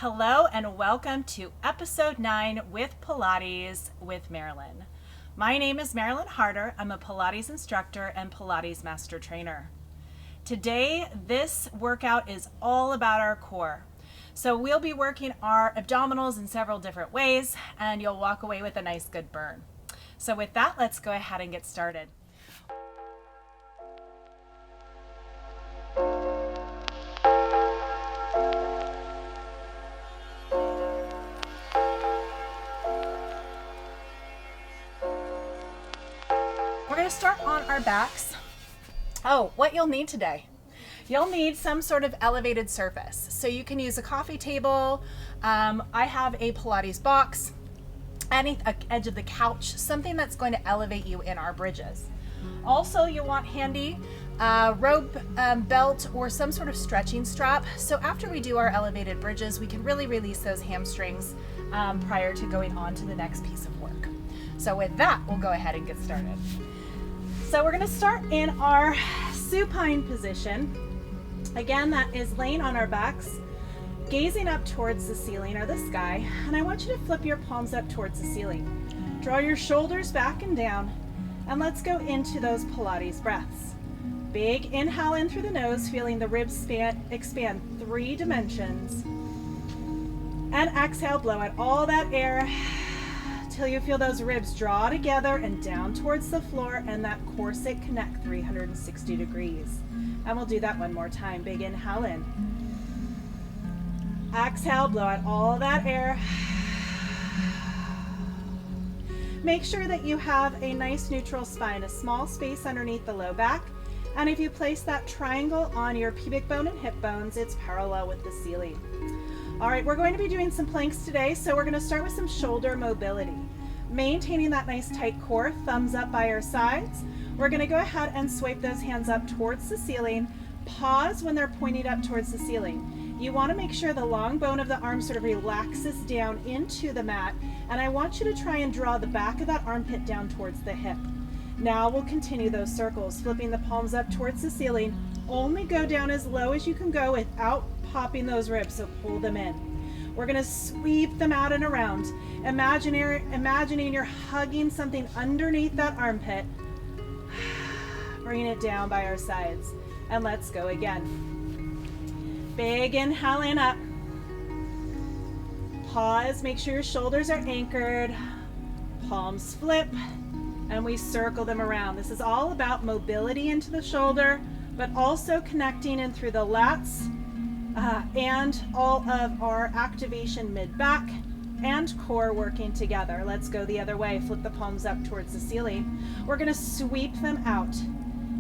Hello and welcome to episode 9 with Pilates with Marilyn. My name is Marilyn Harder. I'm a Pilates instructor and Pilates master trainer. Today, this workout is all about our core. So we'll be working our abdominals in several different ways and you'll walk away with a nice good burn. So with that, let's go ahead and get started. We're going to start on our backs. What you'll need today. You'll need some sort of elevated surface. So you can use a coffee table. I have a Pilates box, any edge of the couch, something that's going to elevate you in our bridges. Also, you want handy rope, belt, or some sort of stretching strap. So after we do our elevated bridges, we can really release those hamstrings prior to going on to the next piece of work. So with that, we'll go ahead and get started. So we're going to start in our supine position. Again, that is laying on our backs, gazing up towards the ceiling or the sky. And I want you to flip your palms up towards the ceiling. Draw your shoulders back and down. And let's go into those Pilates breaths. Big inhale in through the nose, feeling the ribs expand 3 dimensions. And exhale, blow out all that air till you feel those ribs draw together and down towards the floor and that corset connect 360 degrees. And we'll do that one more time. Big inhale in. Exhale, blow out all that air. Make sure that you have a nice neutral spine, a small space underneath the low back. And if you place that triangle on your pubic bone and hip bones, it's parallel with the ceiling. All right, we're going to be doing some planks today, so we're going to start with some shoulder mobility. Maintaining that nice tight core, thumbs up by our sides. We're going to go ahead and swipe those hands up towards the ceiling. Pause when they're pointed up towards the ceiling. You want to make sure the long bone of the arm sort of relaxes down into the mat, and I want you to try and draw the back of that armpit down towards the hip. Now we'll continue those circles, flipping the palms up towards the ceiling. Only go down as low as you can go without popping those ribs, so pull them in. We're going to sweep them out and around. Imagining you're hugging something underneath that armpit. Bringing it down by our sides. And let's go again. Big inhale in up. Pause, make sure your shoulders are anchored. Palms flip. And we circle them around. This is all about mobility into the shoulder, but also connecting in through the lats and all of our activation mid-back and core working together. Let's go the other way. Flip the palms up towards the ceiling. We're going to sweep them out.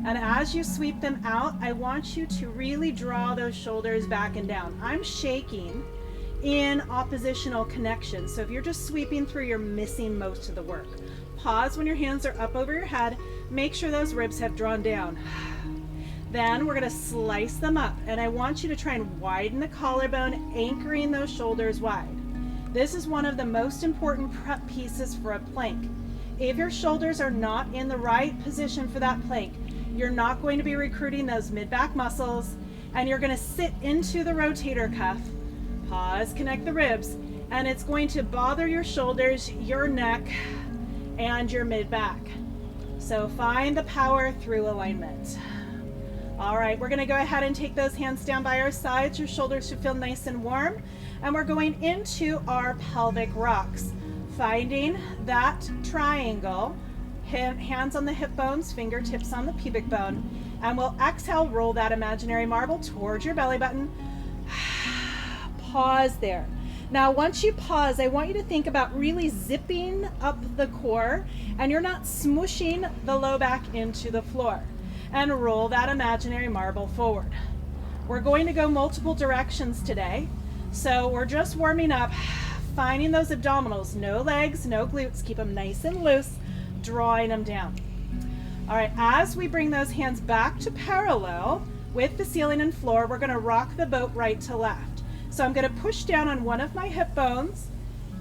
And as you sweep them out, I want you to really draw those shoulders back and down. I'm shaking in oppositional connection. So if you're just sweeping through, you're missing most of the work. Pause when your hands are up over your head. Make sure those ribs have drawn down. Then we're going to slice them up, and I want you to try and widen the collarbone, anchoring those shoulders wide. This is one of the most important prep pieces for a plank. If your shoulders are not in the right position for that plank, you're not going to be recruiting those mid-back muscles, and you're going to sit into the rotator cuff. Pause, connect the ribs, and it's going to bother your shoulders, your neck, and your mid-back. So find the power through alignment. All right, we're going to go ahead and take those hands down by our sides. Your shoulders should feel nice and warm. And we're going into our pelvic rocks. Finding that triangle, hands on the hip bones, fingertips on the pubic bone. And we'll exhale, roll that imaginary marble towards your belly button. Pause there. Now, once you pause, I want you to think about really zipping up the core, and you're not smooshing the low back into the floor. And roll that imaginary marble forward. We're going to go multiple directions today. So we're just warming up, finding those abdominals, no legs, no glutes, keep them nice and loose, drawing them down. All right, as we bring those hands back to parallel with the ceiling and floor, we're gonna rock the boat right to left. So I'm gonna push down on one of my hip bones,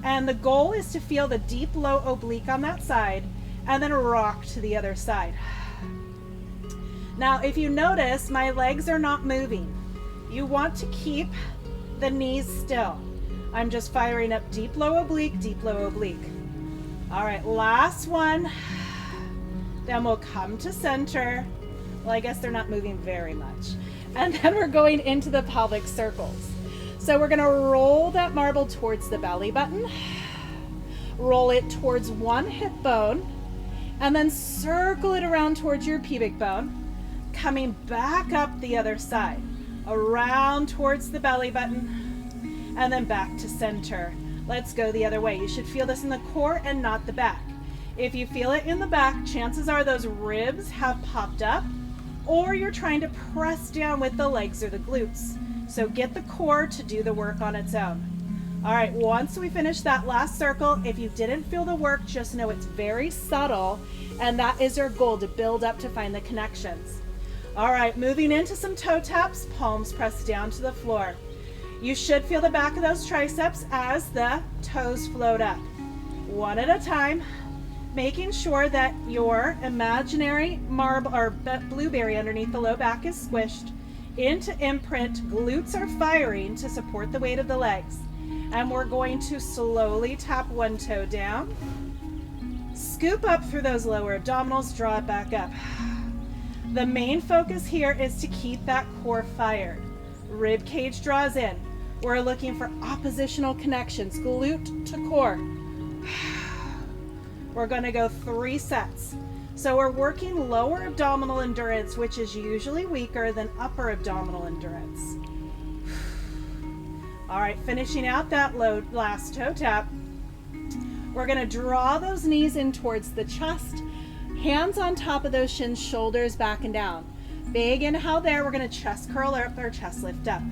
and the goal is to feel the deep low oblique on that side, and then rock to the other side. Now, if you notice, my legs are not moving. You want to keep the knees still. I'm just firing up deep, low oblique, deep, low oblique. All right, last one. Then we'll come to center. Well, I guess they're not moving very much. And then we're going into the pelvic circles. So we're gonna roll that marble towards the belly button, roll it towards one hip bone, and then circle it around towards your pubic bone, coming back up the other side, around towards the belly button, and then back to center. Let's go the other way. You should feel this in the core and not the back. If you feel it in the back, chances are those ribs have popped up, or you're trying to press down with the legs or the glutes. So get the core to do the work on its own. All right, once we finish that last circle, if you didn't feel the work, just know it's very subtle, and that is our goal, to build up to find the connections. All right, moving into some toe taps, palms pressed down to the floor. You should feel the back of those triceps as the toes float up. One at a time, making sure that your imaginary marble or blueberry underneath the low back is squished into imprint. Glutes are firing to support the weight of the legs. And we're going to slowly tap one toe down, scoop up through those lower abdominals, draw it back up. The main focus here is to keep that core fired. Rib cage draws in. We're looking for oppositional connections, glute to core. We're going to go 3 sets. So we're working lower abdominal endurance, which is usually weaker than upper abdominal endurance. All right, finishing out that last toe tap, we're gonna draw those knees in towards the chest, hands on top of those shins, shoulders back and down. Big inhale there, we're gonna chest curl up or chest lift up.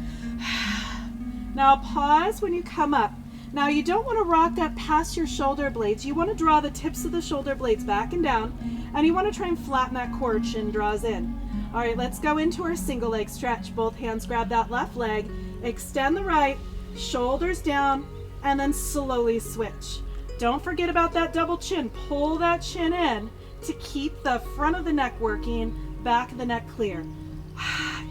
Now pause when you come up. Now you don't wanna rock up past your shoulder blades. You wanna draw the tips of the shoulder blades back and down, and you wanna try and flatten that core, chin draws in. All right, let's go into our single leg stretch. Both hands grab that left leg, extend the right, shoulders down, and then slowly switch. Don't forget about that double chin. Pull that chin in to keep the front of the neck working, back of the neck clear.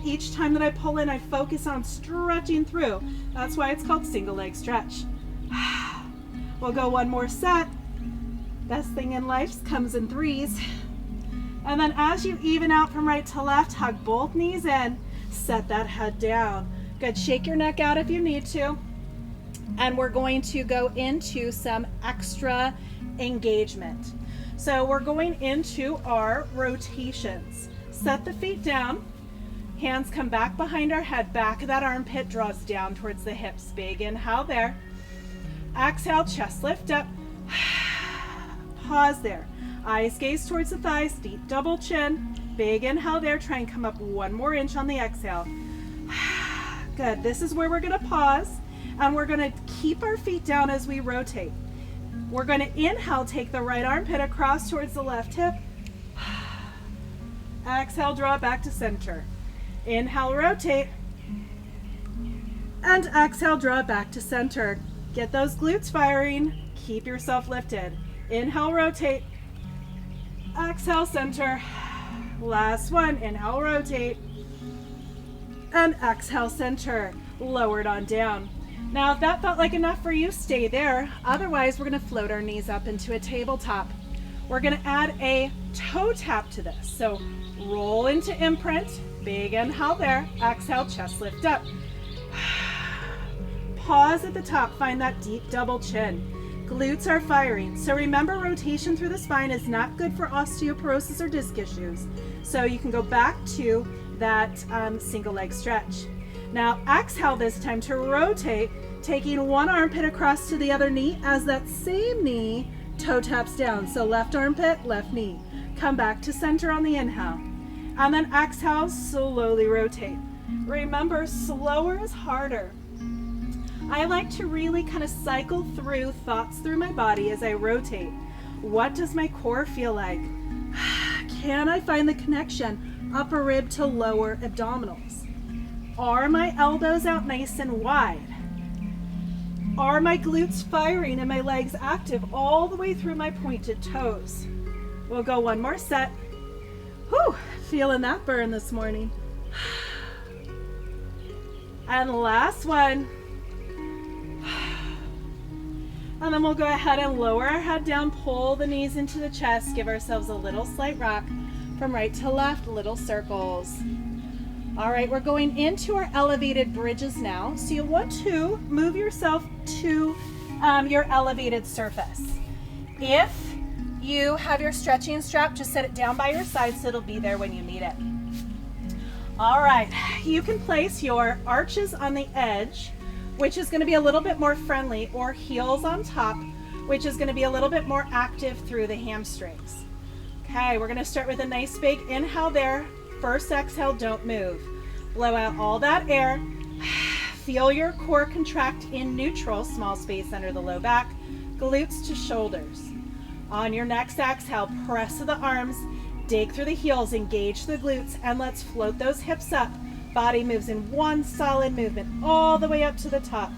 Each time that I pull in, I focus on stretching through. That's why it's called single leg stretch. We'll go one more set. Best thing in life comes in 3s. And then as you even out from right to left, hug both knees in, set that head down. Good, shake your neck out if you need to. And we're going to go into some extra engagement. So we're going into our rotations. Set the feet down, hands come back behind our head, back of that armpit draws down towards the hips. Big inhale there. Exhale, chest lift up. Pause there. Eyes gaze towards the thighs, deep double chin. Big inhale there, try and come up 1 more inch on the exhale. Good, this is where we're gonna pause, and we're gonna keep our feet down as we rotate. We're gonna inhale, take the right armpit across towards the left hip. Exhale, draw it back to center. Inhale, rotate. And exhale, draw it back to center. Get those glutes firing, keep yourself lifted. Inhale, rotate. Exhale, center. Last one, inhale, rotate. And exhale, center. Lowered on down. Now, if that felt like enough for you, stay there. Otherwise, we're gonna float our knees up into a tabletop. We're gonna add a toe tap to this. So roll into imprint, big inhale there, exhale, chest lift up. Pause at the top, find that deep double chin. Glutes are firing. So remember, rotation through the spine is not good for osteoporosis or disc issues. So you can go back to that single leg stretch. Now exhale this time to rotate, taking one armpit across to the other knee as that same knee toe taps down. So left armpit, left knee. Come back to center on the inhale. And then exhale, slowly rotate. Remember, slower is harder. I like to really kind of cycle through thoughts through my body as I rotate. What does my core feel like? Can I find the connection upper rib to lower abdominals? Are my elbows out nice and wide? Are my glutes firing and my legs active all the way through my pointed toes? We'll go one more set. Whew, feeling that burn this morning. And last one. And then we'll go ahead and lower our head down, pull the knees into the chest, give ourselves a little slight rock from right to left, little circles. All right, we're going into our elevated bridges now. So you want to move yourself to your elevated surface. If you have your stretching strap, just set it down by your side so it'll be there when you need it. All right, you can place your arches on the edge, which is going to be a little bit more friendly, or heels on top, which is going to be a little bit more active through the hamstrings. Okay, we're going to start with a nice big inhale there. First exhale, don't move. Blow out all that air. Feel your core contract in neutral, small space under the low back, glutes to shoulders. On your next exhale, press to the arms, dig through the heels, engage the glutes, and let's float those hips up. Body moves in one solid movement all the way up to the top.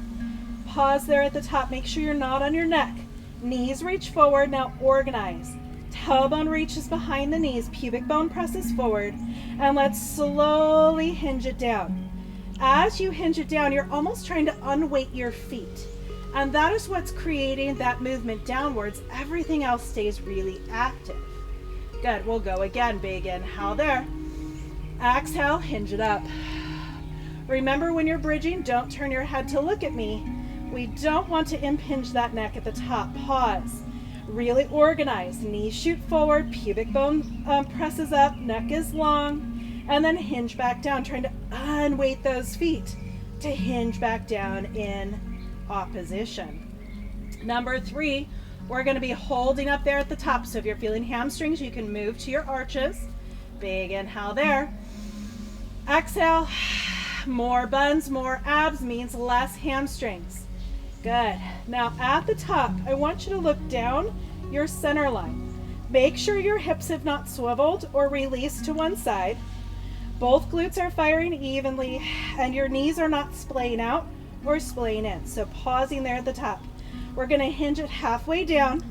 Pause there at the top. Make sure you're not on your neck. Knees reach forward. Now organize. Tailbone reaches behind the knees. Pubic bone presses forward. And let's slowly hinge it down. As you hinge it down, you're almost trying to unweight your feet. And that is what's creating that movement downwards. Everything else stays really active. Good. We'll go again. Big inhale there. Exhale, hinge it up. Remember, when you're bridging, don't turn your head to look at me. We don't want to impinge that neck at the top. Pause. Really organize. Knees shoot forward, pubic bone presses up, neck is long, and then hinge back down, trying to unweight those feet to hinge back down in opposition. Number 3, we're going to be holding up there at the top. So if you're feeling hamstrings, you can move to your arches. Big inhale there. Exhale. More buns, more abs means less hamstrings. Good. Now at the top, I want you to look down your center line. Make sure your hips have not swiveled or released to one side. Both glutes are firing evenly, and your knees are not splaying out or splaying in. So pausing there at the top. We're going to hinge it halfway down.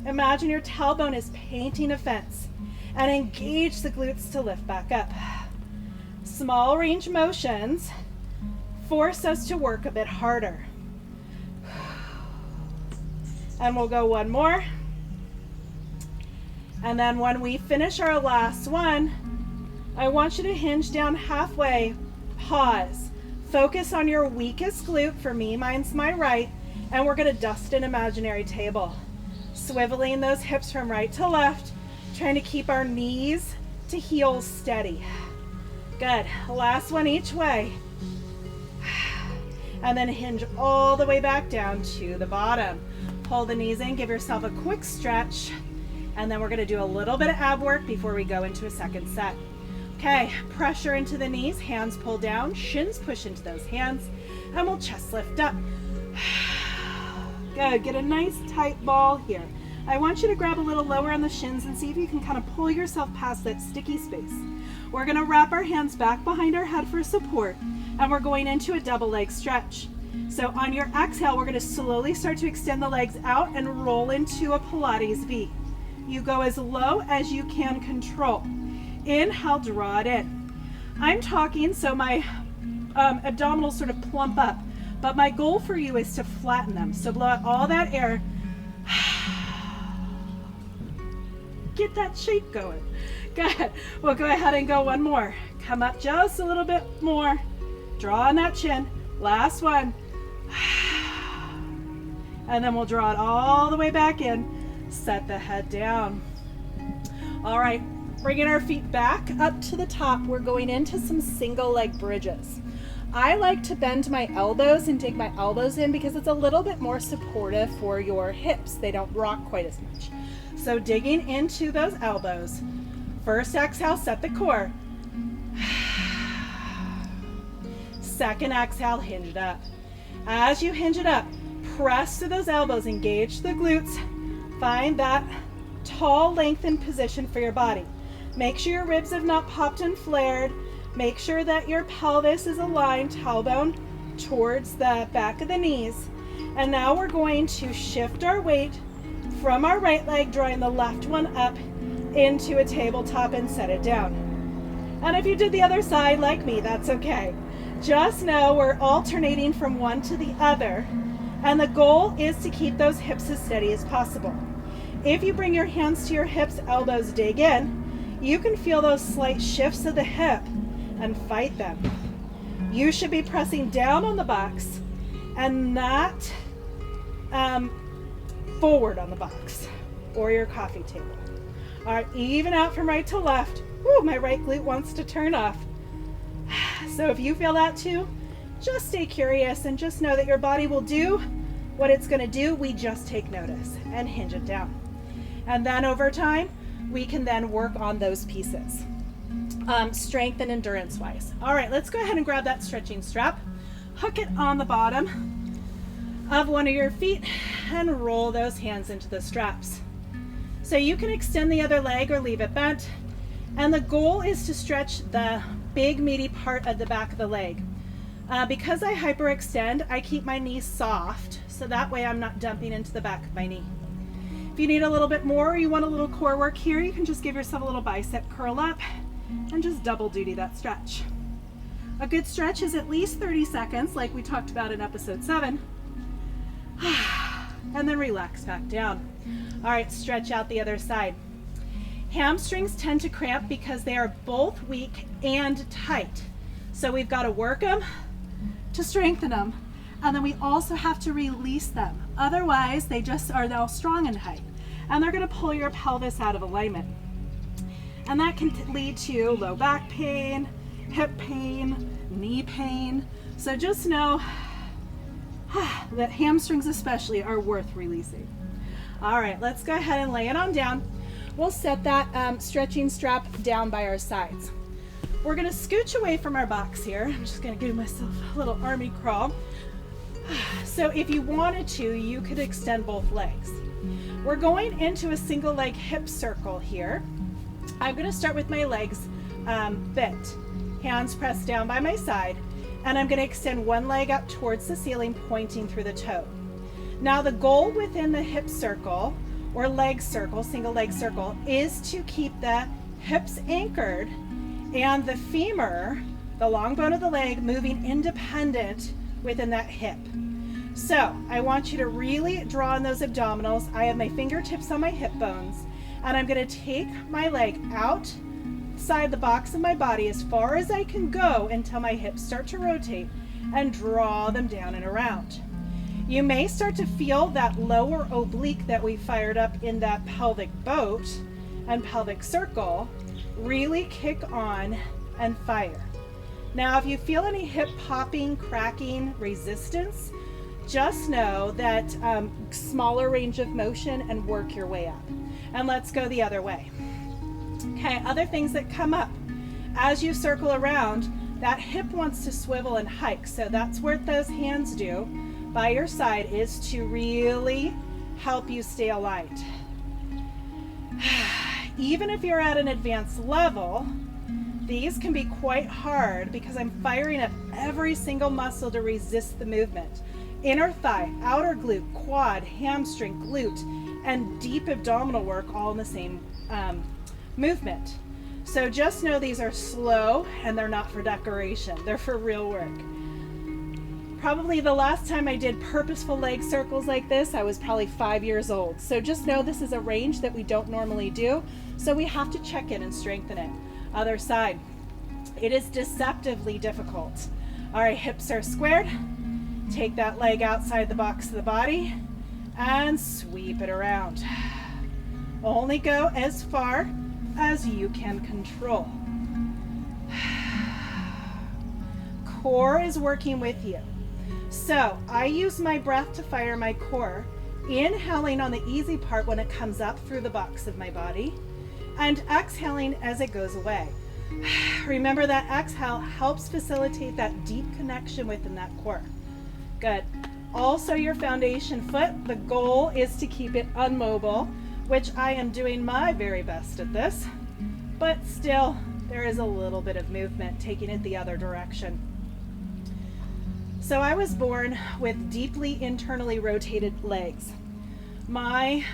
Imagine your tailbone is painting a fence, and engage the glutes to lift back up. Small range motions force us to work a bit harder. And we'll go one more. And then when we finish our last one, I want you to hinge down halfway, pause, focus on your weakest glute. For me, mine's my right, and we're going to dust an imaginary table. Swiveling those hips from right to left, trying to keep our knees to heels steady. Good. Last one each way. And then hinge all the way back down to the bottom. Pull the knees in, give yourself a quick stretch, and then we're going to do a little bit of ab work before we go into a second set. Okay, pressure into the knees, hands pull down, shins push into those hands, and we'll chest lift up. Good. Get a nice tight ball here. I want you to grab a little lower on the shins and see if you can kind of pull yourself past that sticky space. We're going to wrap our hands back behind our head for support, and we're going into a double leg stretch. So on your exhale, we're going to slowly start to extend the legs out and roll into a Pilates V. You go as low as you can control. Inhale, draw it in. I'm talking so my abdominals sort of plump up, but my goal for you is to flatten them. So blow out all that air. Get that shake going. Good. We'll go ahead and go one more. Come up just a little bit more. Draw on that chin. Last one. And then we'll draw it all the way back in. Set the head down. All right. Bringing our feet back up to the top. We're going into some single leg bridges. I like to bend my elbows and dig my elbows in because it's a little bit more supportive for your hips. They don't rock quite as much. So digging into those elbows. First exhale, set the core. Second exhale, hinge it up. As you hinge it up, press to those elbows, engage the glutes. Find that tall, lengthened position for your body. Make sure your ribs have not popped and flared. Make sure that your pelvis is aligned, tailbone towards the back of the knees. And now we're going to shift our weight from our right leg, drawing the left one up into a tabletop and set it down. And if you did the other side like me, that's okay. Just know we're alternating from one to the other And the goal is to keep those hips as steady as possible. If you bring your hands to your hips, elbows dig in, you can feel those slight shifts of the hip and fight them. You should be pressing down on the box and not forward on the box or your coffee table. All right, even out from right to left. Woo, my right glute wants to turn off. So if you feel that too, just stay curious and just know that your body will do what it's going to do. We just take notice and hinge it down. And then over time, we can then work on those pieces, strength and endurance wise. All right, let's go ahead and grab that stretching strap, hook it on the bottom of one of your feet and roll those hands into the straps. So you can extend the other leg or leave it bent. And the goal is to stretch the big meaty part of the back of the leg. Because I hyperextend, I keep my knees soft, so that way I'm not dumping into the back of my knee. If you need a little bit more, or you want a little core work here, you can just give yourself a little bicep curl up and just double duty that stretch. A good stretch is at least 30 seconds, like we talked about in episode 7. And then relax back down. All right, stretch out the other side. Hamstrings tend to cramp because they are both weak and tight. So we've got to work them to strengthen them, and then we also have to release them. Otherwise, they just are now strong and tight, and they're going to pull your pelvis out of alignment. And that can lead to low back pain, hip pain, knee pain. So just know that hamstrings especially are worth releasing. All right, let's go ahead and lay it on down. We'll set that stretching strap down by our sides. We're gonna scooch away from our box here. I'm just gonna give myself a little army crawl. So if you wanted to, you could extend both legs. We're going into a single leg hip circle here. I'm gonna start with my legs bent, hands pressed down by my side, and I'm gonna extend one leg up towards the ceiling, pointing through the toe. Now the goal within the hip circle, or leg circle, single leg circle, is to keep the hips anchored and the femur, the long bone of the leg, moving independent within that hip. So I want you to really draw on those abdominals. I have my fingertips on my hip bones, and I'm going to take my leg outside the box of my body as far as I can go until my hips start to rotate, and draw them down and around. You may start to feel that lower oblique that we fired up in that pelvic boat and pelvic circle really kick on and fire. Now, if you feel any hip popping, cracking, resistance, just know that smaller range of motion and work your way up. And let's go the other way. Okay, other things that come up. As you circle around, that hip wants to swivel and hike, so that's what those hands do by your side, is to really help you stay aligned. Even if you're at an advanced level, these can be quite hard because I'm firing up every single muscle to resist the movement. Inner thigh, outer glute, quad, hamstring, glute, and deep abdominal work all in the same movement. So just know these are slow and they're not for decoration. They're for real work. Probably the last time I did purposeful leg circles like this, I was probably 5 years old. So just know this is a range that we don't normally do. So we have to check in and strengthen it. Other side. It is deceptively difficult. All right, hips are squared. Take that leg outside the box of the body and sweep it around. Only go as far as you can control. Core is working with you. So I use my breath to fire my core, inhaling on the easy part when it comes up through the box of my body, and exhaling as it goes away. Remember that exhale helps facilitate that deep connection within that core. Good. Also your foundation foot, the goal is to keep it unmobile, which I am doing my very best at this, but still there is a little bit of movement taking it the other direction. So I was born with deeply internally rotated legs. My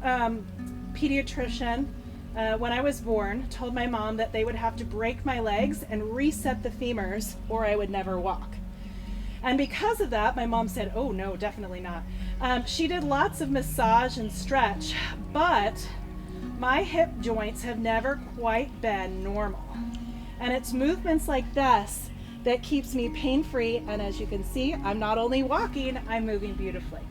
pediatrician, when I was born, told my mom that they would have to break my legs and reset the femurs or I would never walk. And because of that, my mom said, oh no, definitely not. She did lots of massage and stretch, but my hip joints have never quite been normal. And it's movements like this that keeps me pain-free. And as you can see, I'm not only walking, I'm moving beautifully.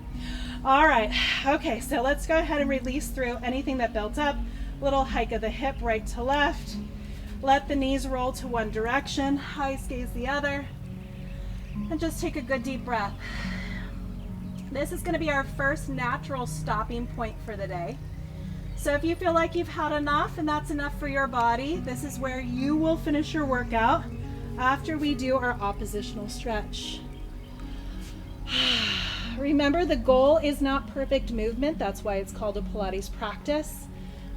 All right, okay, so let's go ahead and release through anything that built up. Little hike of the hip right to left. Let the knees roll to one direction, eyes gaze the other. And just take a good deep breath. This is going to be our first natural stopping point for the day. So if you feel like you've had enough and that's enough for your body, this is where you will finish your workout after we do our oppositional stretch. Remember, the goal is not perfect movement. That's why it's called a Pilates practice.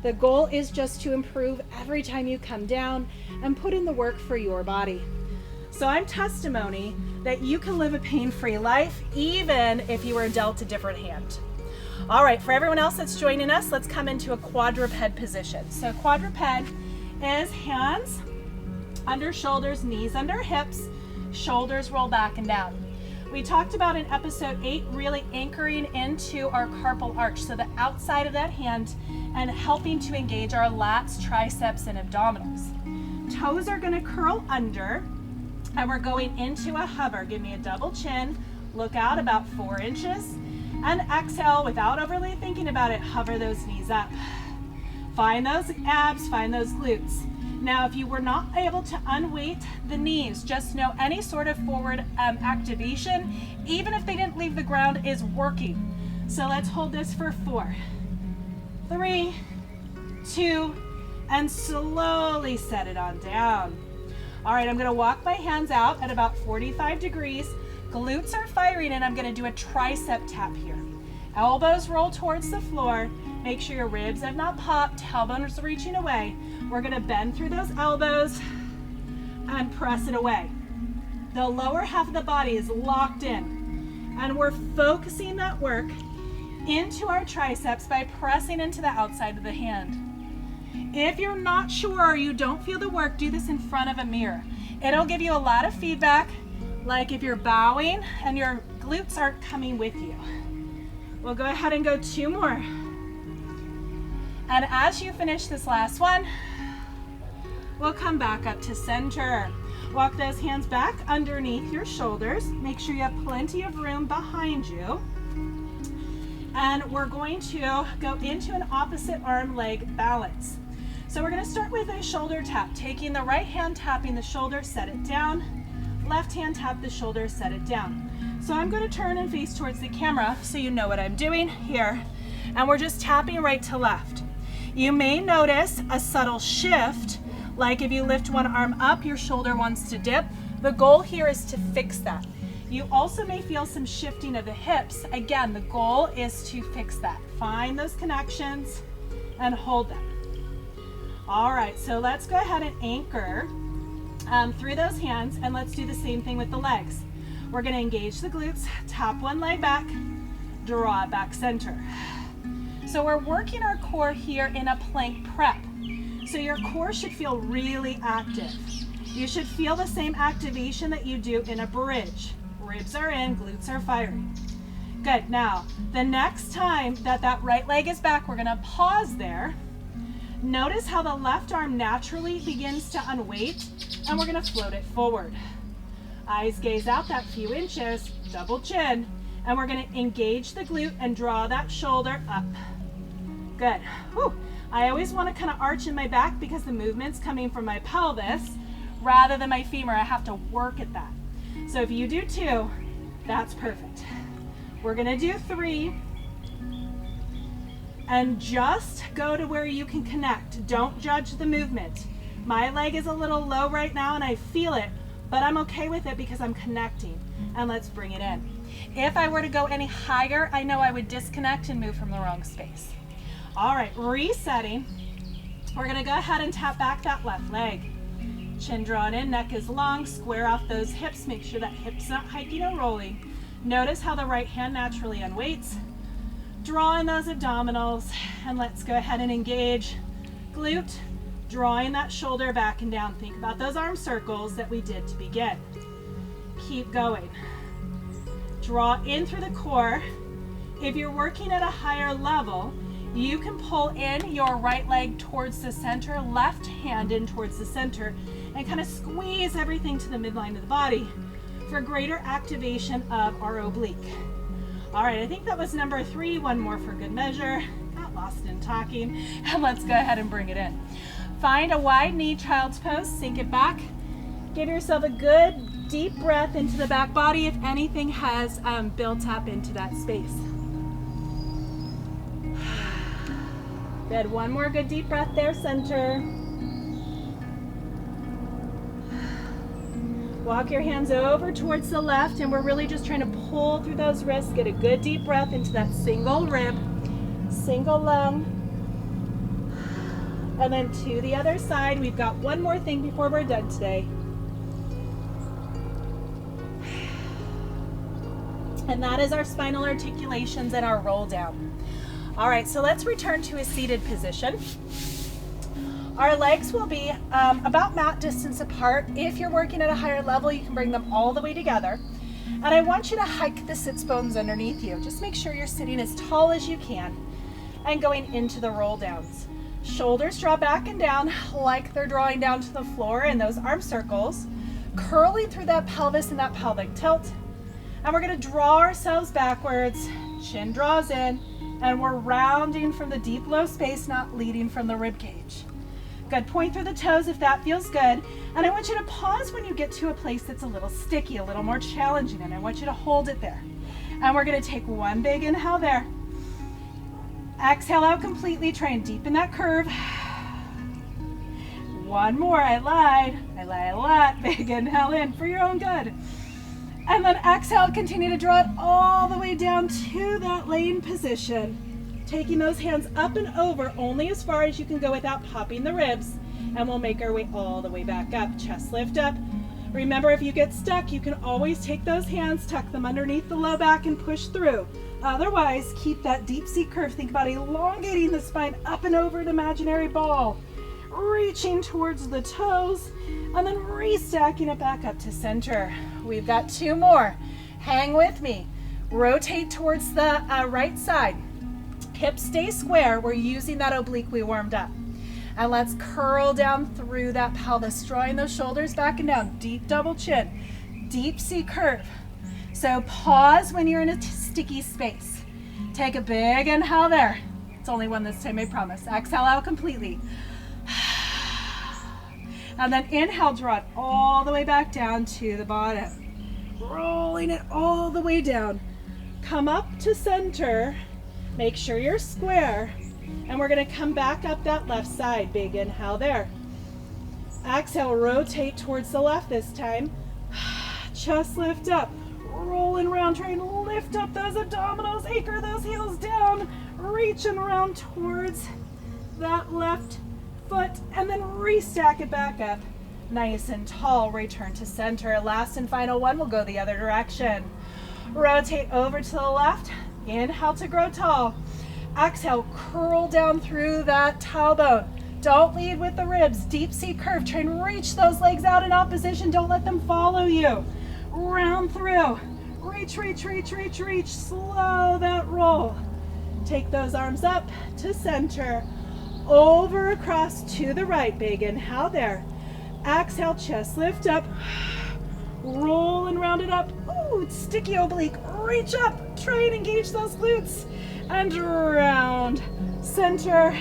The goal is just to improve every time you come down and put in the work for your body. So I'm testimony that you can live a pain-free life even if you were dealt a different hand. All right, for everyone else that's joining us, let's come into a quadruped position. So quadruped is hands under shoulders, knees under hips, shoulders roll back and down. We talked about in episode 8 really anchoring into our carpal arch, so the outside of that hand, and helping to engage our lats, triceps, and abdominals. Toes are going to curl under, and we're going into a hover. Give me a double chin, look out about 4 inches, and exhale without overly thinking about it. Hover those knees up. Find those abs, find those glutes. Now, if you were not able to unweight the knees, just know any sort of forward activation, even if they didn't leave the ground, is working. So let's hold this for 4, 3, 2, and slowly set it on down. All right, I'm gonna walk my hands out at about 45 degrees. Glutes are firing, and I'm gonna do a tricep tap here. Elbows roll towards the floor. Make sure your ribs have not popped, tailbones are reaching away. We're gonna bend through those elbows and press it away. The lower half of the body is locked in, and we're focusing that work into our triceps by pressing into the outside of the hand. If you're not sure or you don't feel the work, do this in front of a mirror. It'll give you a lot of feedback, like if you're bowing and your glutes aren't coming with you. We'll go ahead and go 2 more. And as you finish this last one, we'll come back up to center. Walk those hands back underneath your shoulders. Make sure you have plenty of room behind you. And we're going to go into an opposite arm leg balance. So we're going to start with a shoulder tap, taking the right hand, tapping the shoulder, set it down. Left hand, tap the shoulder, set it down. So I'm going to turn and face towards the camera so you know what I'm doing here. And we're just tapping right to left. You may notice a subtle shift, like if you lift one arm up, your shoulder wants to dip. The goal here is to fix that. You also may feel some shifting of the hips. Again, the goal is to fix that. Find those connections and hold them. All right, so let's go ahead and anchor through those hands, and let's do the same thing with the legs. We're gonna engage the glutes, tap one leg back, draw it back center. So we're working our core here in a plank prep. So your core should feel really active. You should feel the same activation that you do in a bridge. Ribs are in, glutes are firing. Good, now, the next time that right leg is back, we're gonna pause there. Notice how the left arm naturally begins to unweight, and we're gonna float it forward. Eyes gaze out that few inches, double chin, and we're gonna engage the glute and draw that shoulder up. Good. Whew. I always want to kind of arch in my back because the movement's coming from my pelvis rather than my femur. I have to work at that. So if you do 2, that's perfect. We're going to do 3. And just go to where you can connect. Don't judge the movement. My leg is a little low right now and I feel it, but I'm okay with it because I'm connecting. And let's bring it in. If I were to go any higher, I know I would disconnect and move from the wrong space. All right, resetting. We're gonna go ahead and tap back that left leg. Chin drawn in, neck is long, square off those hips. Make sure that hip's not hiking or rolling. Notice how the right hand naturally unweights. Draw in those abdominals, and let's go ahead and engage glute, drawing that shoulder back and down. Think about those arm circles that we did to begin. Keep going. Draw in through the core. If you're working at a higher level, you can pull in your right leg towards the center, left hand in towards the center, and kind of squeeze everything to the midline of the body for greater activation of our oblique. All right, I think that was number 3. One more for good measure. Got lost in talking. And let's go ahead and bring it in. Find a wide knee child's pose, sink it back. Give yourself a good deep breath into the back body if anything has built up into that space. Good, one more good deep breath there, center. Walk your hands over towards the left, and we're really just trying to pull through those wrists. Get a good deep breath into that single rib, single lung. And then to the other side. We've got one more thing before we're done today. And that is our spinal articulations and our roll down. All right, so let's return to a seated position. Our legs will be about mat distance apart. If you're working at a higher level, you can bring them all the way together. And I want you to hike the sits bones underneath you. Just make sure you're sitting as tall as you can and going into the roll downs. Shoulders draw back and down like they're drawing down to the floor in those arm circles, curling through that pelvis and that pelvic tilt. And we're going to draw ourselves backwards, chin draws in, and we're rounding from the deep low space, not leading from the rib cage. Good, point through the toes if that feels good. And I want you to pause when you get to a place that's a little sticky, a little more challenging, and I want you to hold it there. And we're going to take one big inhale there. Exhale out completely, try and deepen that curve. One more, I lied a lot. Big inhale in for your own good. And then exhale, continue to draw it all the way down to that laying position. Taking those hands up and over only as far as you can go without popping the ribs. And we'll make our way all the way back up. Chest lift up. Remember, if you get stuck, you can always take those hands, tuck them underneath the low back and push through. Otherwise, keep that deep C curve. Think about elongating the spine up and over an imaginary ball. Reaching towards the toes and then restacking it back up to center. We've got 2 more. Hang with me. Rotate towards the right side. Hips stay square. We're using that oblique we warmed up. And let's curl down through that pelvis, drawing those shoulders back and down. Deep double chin, deep C curve. So pause when you're in a sticky space. Take a big inhale there. It's only one this time, I promise. Exhale out completely. And then inhale, draw it all the way back down to the bottom. Rolling it all the way down. Come up to center. Make sure you're square. And we're going to come back up that left side. Big inhale there. Exhale, rotate towards the left this time. Chest lift up. Rolling around, trying to lift up those abdominals. Anchor those heels down. Reaching around towards that left foot. And then restack it back up. Nice and tall. Return to center. Last and final one. We'll go the other direction. Rotate over to the left. Inhale to grow tall. Exhale, curl down through that tailbone. Don't lead with the ribs. Deep C curve. Try and reach those legs out in opposition. Don't let them follow you. Round through. Reach, reach, reach, reach, reach. Slow that roll. Take those arms up to center. Over across to the right. Big inhale there. Exhale, chest lift up. Roll and round it up. Ooh, it's sticky oblique. Reach up. Try and engage those glutes. And round. Center.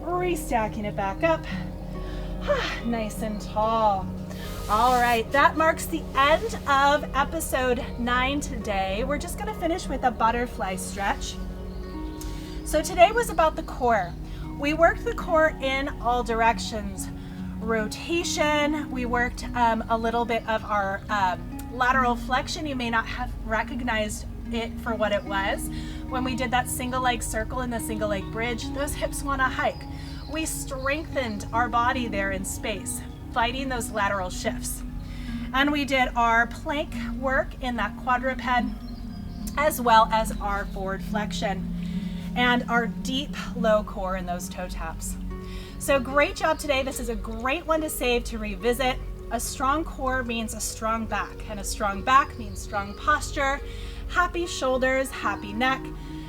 Restacking it back up. Nice and tall. All right, that marks the end of episode 9 today. We're just going to finish with a butterfly stretch. So today was about the core. We worked the core in all directions. Rotation, we worked a little bit of our lateral flexion. You may not have recognized it for what it was. When we did that single leg circle and the single leg bridge, those hips want to hike. We strengthened our body there in space, fighting those lateral shifts. And we did our plank work in that quadruped, as well as our forward flexion and our deep low core in those toe taps. So great job today. This is a great one to save, to revisit. A strong core means a strong back, and a strong back means strong posture, happy shoulders, happy neck,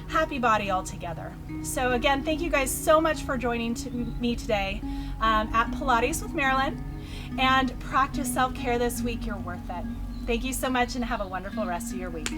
happy body all together. So again, thank you guys so much for joining me today at Pilates with Marilyn, and practice self-care this week. You're worth it. Thank you so much and have a wonderful rest of your week.